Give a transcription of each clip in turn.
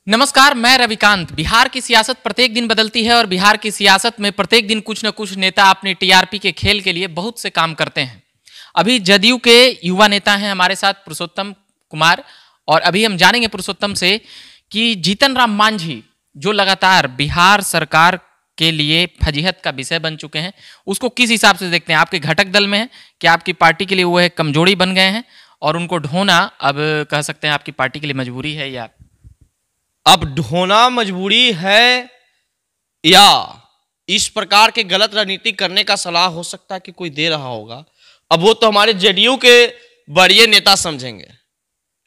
नमस्कार, मैं रविकांत। बिहार की सियासत प्रत्येक दिन बदलती है और बिहार की सियासत में प्रत्येक दिन कुछ न कुछ नेता अपनी टीआरपी के खेल के लिए बहुत से काम करते हैं। अभी जदयू के युवा नेता हैं हमारे साथ पुरुषोत्तम कुमार, और अभी हम जानेंगे पुरुषोत्तम से कि जीतन राम मांझी जो लगातार बिहार सरकार के लिए फजीहत का विषय बन चुके हैं, उसको किस हिसाब से देखते हैं? आपके घटक दल में है कि आपकी पार्टी के लिए वो एक कमजोरी बन गए हैं और उनको ढोना अब कह सकते हैं आपकी पार्टी के लिए मजबूरी है, या अब ढोना मजबूरी है, या इस प्रकार के गलत राजनीति करने का सलाह हो सकता है कि कोई दे रहा होगा। अब वो तो हमारे जेडीयू के बड़े नेता समझेंगे,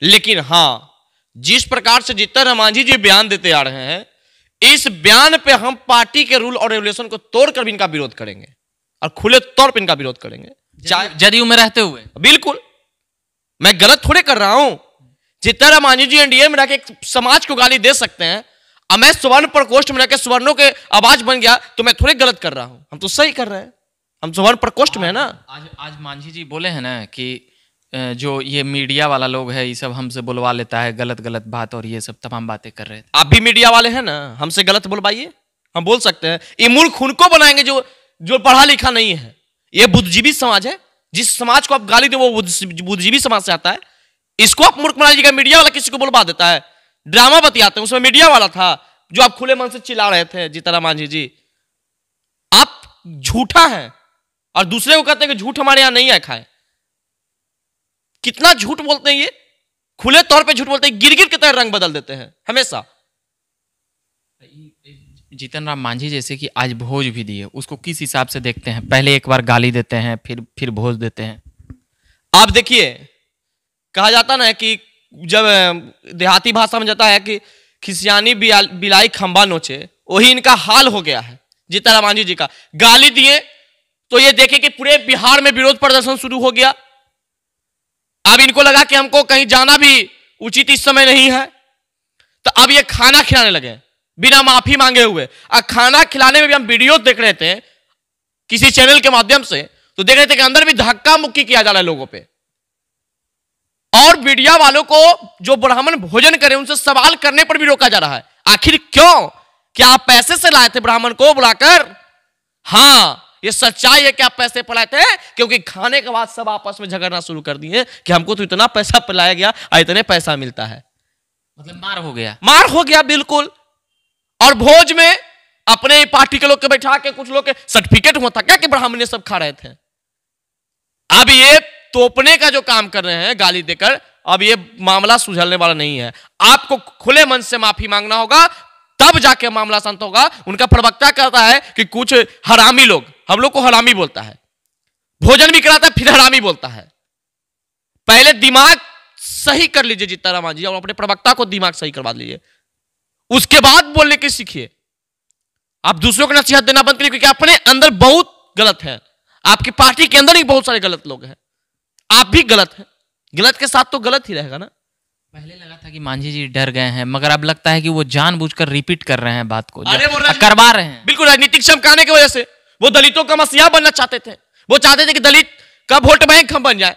लेकिन हाँ, जिस प्रकार से जीतन राम मांझी जी बयान देते आ रहे हैं, इस बयान पे हम पार्टी के रूल और रेगुलेशन को तोड़कर भी इनका विरोध करेंगे और खुले तौर पर इनका विरोध करेंगे, चाहे जदयू में रहते हुए। बिल्कुल, मैं गलत थोड़े कर रहा हूं। जीतन राम मांझी जी एनडीए में रहकर समाज को गाली दे सकते हैं, अब मैं स्वर्ण प्रकोष्ठ में रहकर स्वर्णों के आवाज बन गया तो मैं थोड़े गलत कर रहा हूं। हम तो सही कर रहे हैं, हम स्वर्ण प्रकोष्ठ में है ना। आज मांझी जी बोले हैं ना कि जो ये मीडिया वाला लोग है ये सब हमसे बुलवा लेता है गलत गलत बात, और ये सब तमाम बातें कर रहे थे। आप भी मीडिया वाले हैं ना, हमसे गलत बुलवाइए, हम बोल सकते हैं। ये मूर्ख उनको बनाएंगे जो पढ़ा लिखा नहीं है। ये बुद्धिजीवी समाज है, जिस समाज को आप गाली दे वो बुद्धिजीवी समाज से आता है। इसको आप मूर्ख बना लीजिएगा। मीडिया वाला किसी को बुलवा देता है, ड्रामा बतियाते हैं, उसमें मीडिया वाला था जो आप खुले मन से चिल्ला रहे थे। जीतन राम मांझी जी, आप झूठा है और दूसरे को कहते हैं कि झूठ हमारे यहां नहीं है खाए। कितना झूठ बोलते हैं ये, खुले तौर पे झूठ बोलते हैं, गिर गिर की तरह रंग बदल देते हैं हमेशा। जीतन राम मांझी जैसे कि आज भोज भी दिए, उसको किस हिसाब से देखते हैं? पहले एक बार गाली देते हैं, फिर भोज देते हैं। आप देखिए, कहा जाता ना कि जब देहाती भाषा में जाता है कि खिसियानी बिलाई खंबा नोचे, वही इनका हाल हो गया है। जीतन राम मांझी जी का गाली दिए तो ये देखे कि पूरे बिहार में विरोध प्रदर्शन शुरू हो गया। अब इनको लगा कि हमको कहीं जाना भी उचित इस समय नहीं है, तो अब ये खाना खिलाने लगे बिना माफी मांगे हुए। और खाना खिलाने में भी हम वीडियो देख रहे थे किसी चैनल के माध्यम से, तो देख रहे थे कि अंदर भी धक्का मुक्की किया जा रहा है लोगों पे, और मीडिया वालों को जो ब्राह्मण भोजन करें उनसे सवाल करने पर भी रोका जा रहा है। आखिर क्यों? क्या आप पैसे से लाए थे ब्राह्मण को बुलाकर? हाँ, ये सच्चाई है कि आप पैसे पलाए थे, क्योंकि खाने के बाद सब आपस में झगड़ना शुरू कर दिए कि हमको तो इतना पैसा पिलाया गया और इतने पैसा मिलता है। मतलब मार हो गया। बिल्कुल। और भोज में अपने पार्टी के लोग के बैठा के कुछ लोग के सर्टिफिकेट हुआ था क्या कि ब्राह्मण सब खा रहे थे। अब ये तोपने का जो काम कर रहे हैं गाली देकर, अब ये मामला सुलझने वाला नहीं है। आपको खुले मन से माफी मांगना होगा, तब जाके मामला शांत होगा। उनका प्रवक्ता कहता है कि कुछ हरामी लोग हम लोग को हरामी बोलता है, भोजन भी कराता है फिर हरामी बोलता है। पहले दिमाग सही कर लीजिए जीतन राम मांझी, और अपने प्रवक्ता को दिमाग सही करवा लीजिए, उसके बाद बोलने की सीखिए। आप दूसरों को नसीहत देना बंद करिए, क्योंकि अपने अंदर बहुत गलत है। आपकी पार्टी के अंदर ही बहुत सारे गलत लोग हैं, आप भी गलत हैं। गलत के साथ तो गलत ही रहेगा ना। पहले लगा था कि मांझी जी डर गए हैं, मगर अब लगता है कि वो जानबूझकर रिपीट कर रहे हैं बात को, करवा रहे हैं। बिल्कुल, राजनीतिक चमकाने की वजह से वो दलितों का मसीहा बनना चाहते थे। वो चाहते थे कि दलित का वोट बैंक हम बन जाए,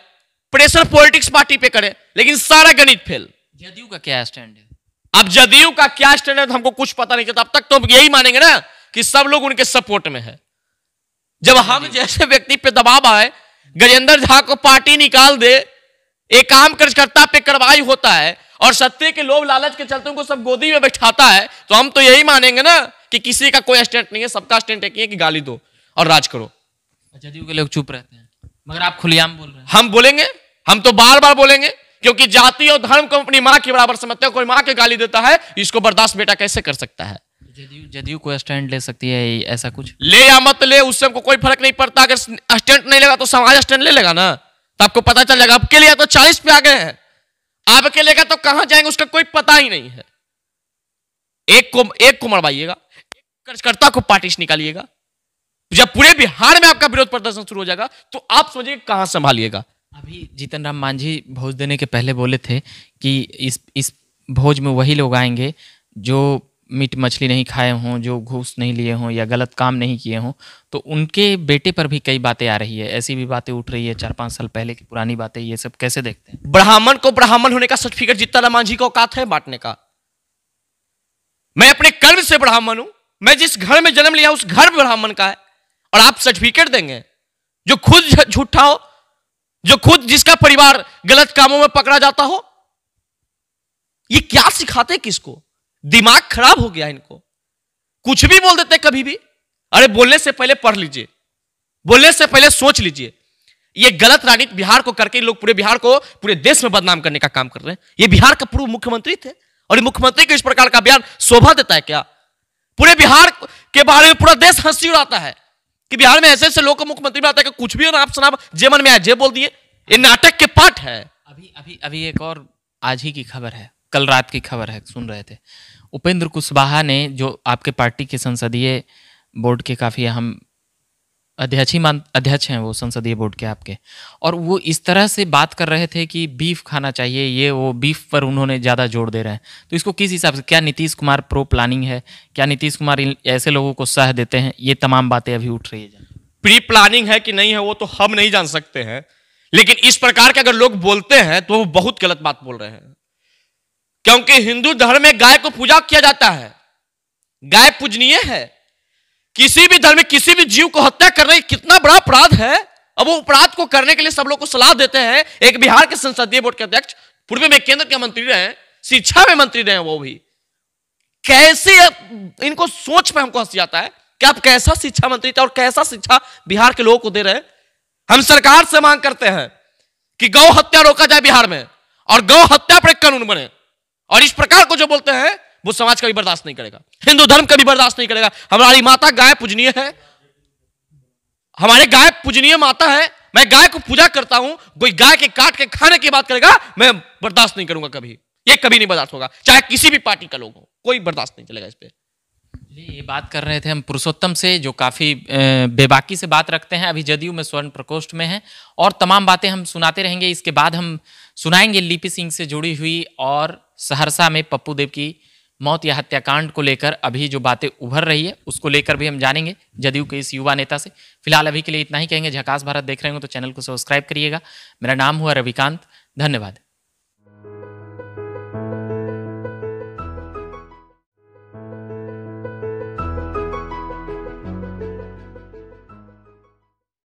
प्रेशर पॉलिटिक्स पार्टी पे करे, लेकिन सारा गणित फेल। जदयू का क्या स्टैंड है? अब जदयू का क्या स्टैंड है हमको कुछ पता नहीं चलता। अब तक तो यही मानेंगे ना कि सब लोग उनके सपोर्ट में है। जब हम जैसे व्यक्ति पे दबाव आए, गजेंद्र झा को पार्टी निकाल दे, एक काम कार्यकर्ता पे कार्रवाई होता है, और सत्ते के लोभ लालच के चलते उनको सब गोदी में बैठाता है, तो हम तो यही मानेंगे ना कि किसी का कोई स्टैंड नहीं है, सबका स्टैंड एक ही है कि गाली दो और राज करो। जदयू के लोग चुप रहते हैं, मगर आप खुलेआम बोल रहे हैं। हम बोलेंगे, हम तो बार बार बोलेंगे, क्योंकि जाति और धर्म को अपनी मां के बराबर समझते हैं। कोई मां के गाली देता है, इसको बर्दाश्त बेटा कैसे कर सकता है? जदयू को स्टैंड ले सकती है, ऐसा कुछ ले या मत ले, उससे हमको कोई फर्क नहीं पड़ता। अगर स्टैंड नहीं लेगा तो समाज स्टैंड ले लेगा ना, तो आपको पता चल जाएगा। आपके लिए तो 40 पे आ गए हैं, आपके लेगा तो कहां जाएंगे उसका कोई पता ही नहीं है। एक को मरवाइएगा, एक कार्यकर्ता को पार्टी से निकालिएगा। जब पूरे बिहार में आपका विरोध प्रदर्शन शुरू हो जाएगा तो आप सोचिए कहां संभालिएगा। अभी जीतन राम मांझी भोज देने के पहले बोले थे कि इस भोज में वही लोग आएंगे जो मीट मछली नहीं खाए हों, जो घूस नहीं लिए हों या गलत काम नहीं किए हों। तो उनके बेटे पर भी कई बातें आ रही है, ऐसी भी बातें उठ रही है 4-5 साल पहले की पुरानी बातें। ये सब कैसे देखते हैं? ब्राह्मण को ब्राह्मण होने का सर्टिफिकेट जीतन राम मांझी को औकात है बांटने का? मैं अपने कर्म से ब्राह्मण हूं, मैं जिस घर में जन्म लिया उस घर ब्राह्मण का है, और आप सर्टिफिकेट देंगे जो खुद झूठा हो, जो खुद जिसका परिवार गलत कामों में पकड़ा जाता हो। ये क्या सिखाते किसको? दिमाग खराब हो गया इनको, कुछ भी बोल देते कभी भी। अरे बोलने से पहले पढ़ लीजिए, बोलने से पहले सोच लीजिए। ये गलत राजनीति बिहार को करके लोग पूरे बिहार को पूरे देश में बदनाम करने का काम कर रहे हैं। ये बिहार का पूर्व मुख्यमंत्री थे, और मुख्यमंत्री को इस प्रकार का बयान शोभा देता है क्या? पूरे बिहार के बारे में पूरा देश हंसी उड़ाता है कि बिहार में ऐसे ऐसे लोग को मुख्यमंत्री बनाता है कि कुछ भी हो ना, आप सुना जे मन में आए जे बोल दिए। ये नाटक के पाठ है। अभी एक और आज ही की खबर है, कल रात की खबर है, सुन रहे थे। उपेंद्र कुशवाहा ने, जो आपके पार्टी के संसदीय बोर्ड के काफी अहम अध्यक्ष हैं वो संसदीय बोर्ड के आपके, और वो इस तरह से बात कर रहे थे कि बीफ खाना चाहिए, ये वो बीफ पर उन्होंने ज़्यादा जोर दे रहे हैं। तो इसको किस हिसाब से, क्या नीतीश कुमार प्रो प्लानिंग है? क्या नीतीश कुमार ऐसे लोगों को सह देते हैं? ये तमाम बातें अभी उठ रही है। प्री प्लानिंग है कि नहीं है वो तो हम नहीं जान सकते हैं, लेकिन इस प्रकार के अगर लोग बोलते हैं तो वो बहुत गलत बात बोल रहे हैं। क्योंकि हिंदू धर्म में गाय को पूजा किया जाता है, गाय पूजनीय है। किसी भी धर्म में किसी भी जीव को हत्या करना कितना बड़ा अपराध है, अब वो अपराध को करने के लिए सब लोग को सलाह देते हैं। एक बिहार के संसदीय बोर्ड के अध्यक्ष, पूर्व में केंद्र के मंत्री रहे, शिक्षा में मंत्री रहे, वो भी कैसे, इनको सोच पे हमको हंसी आता है कि आप कैसा शिक्षा मंत्री थे और कैसा शिक्षा बिहार के लोगों को दे रहे हैं। हम सरकार से मांग करते हैं कि गौ हत्या रोका जाए बिहार में, और गौ हत्या पर एक कानून बने। और इस प्रकार को जो बोलते हैं वो समाज कभी बर्दाश्त नहीं करेगा, हिंदू धर्म कभी बर्दाश्त नहीं करेगा। हमारी माता गाय पूजनीय है, हमारे गाय पूजनीय माता है। मैं गाय को पूजा करता हूं, कोई गाय के काट के खाने की बात करेगा, मैं बर्दाश्त नहीं करूंगा कभी। ये कभी नहीं बर्दाश्त होगा, चाहे किसी भी पार्टी का लोग हो, कोई बर्दाश्त नहीं चलेगा इस पे। ये बात कर रहे थे हम पुरुषोत्तम से, जो काफ़ी बेबाकी से बात रखते हैं, अभी जदयू में स्वर्ण प्रकोष्ठ में हैं, और तमाम बातें हम सुनाते रहेंगे। इसके बाद हम सुनाएंगे लिपि सिंह से जुड़ी हुई और सहरसा में पप्पू देव की मौत या हत्याकांड को लेकर अभी जो बातें उभर रही है उसको लेकर भी हम जानेंगे जदयू के इस युवा नेता से। फिलहाल अभी के लिए इतना ही कहेंगे। झकास भारत देख रहे हो तो चैनल को सब्सक्राइब करिएगा। मेरा नाम हुआ रविकांत, धन्यवाद।